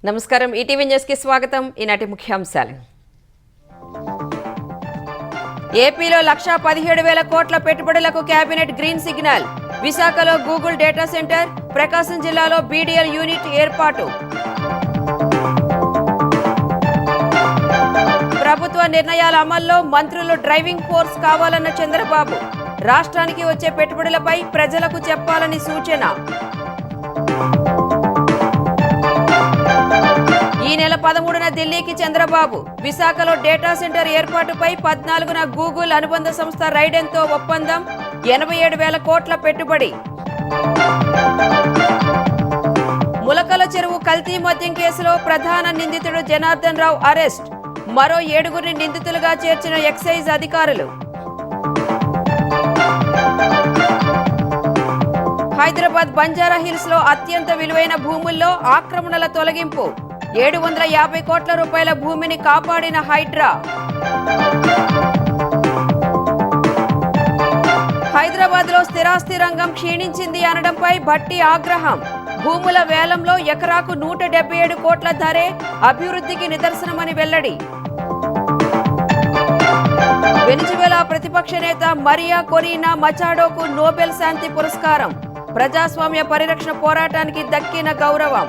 నమస్కారం ETV news కి స్వాగతం. ఈనాటి ముఖ్యాంశాలు. ఏపీలో 1,17,000 కోట్ల పెట్టుబడులకు కేబినెట్ గ్రీన్ సిగ్నల్. విశాఖలో గూగుల్ డేటా సెంటర్, ప్రకాశం జిల్లాలో బీడీఎల్ యూనిట్ ఏర్పాటు. ప్రభుత్వ నిర్ణయాల అమల్లో మంత్రులు డ్రైవింగ్ ఫోర్స్ కావాలన్న చంద్రబాబు. రాష్ట్రానికి వచ్చే పెట్టుబడులపై ప్రజలకు చెప్పాలని సూచన. ఈ నెల 13న ఢిల్లీకి చంద్రబాబు. విశాఖలో డేటా సెంటర్ ఏర్పాటుపై 14న గూగుల్ అనుబంధ సంస్థ రైడెన్తో ఒప్పందం. 87,000 కోట్ల పెట్టుబడి. ములకల చెరువు కల్తీ మద్యం కేసులో ప్రధాన నిందితుడు జనార్దన్ రావు అరెస్ట్. మరో 7గురిని నిందితులుగా చేర్చిన ఎక్సైజ్ అధికారులు. హైదరాబాద్ బంజారా హిల్స్ లో అత్యంత విలువైన భూముల్లో ఆక్రమణల తొలగింపు. 750 కోట్ల రూపాయల భూమిని కాపాడిన హైడ్రా. హైదరాబాద్ లో స్థిరాస్తి రంగం క్షీణించింది అనడంపై భట్టి ఆగ్రహం. భూముల వేలంలో ఎకరాకు 177 కోట్ల ధరే అభివృద్ధికి నిదర్శనమని వెల్లడి. వెనిజువెలా ప్రతిపక్ష నేత మరియా కొరీనా మచాడోకు నోబెల్ శాంతి పురస్కారం. ప్రజాస్వామ్య పరిరక్షణ పోరాటానికి దక్కిన గౌరవం.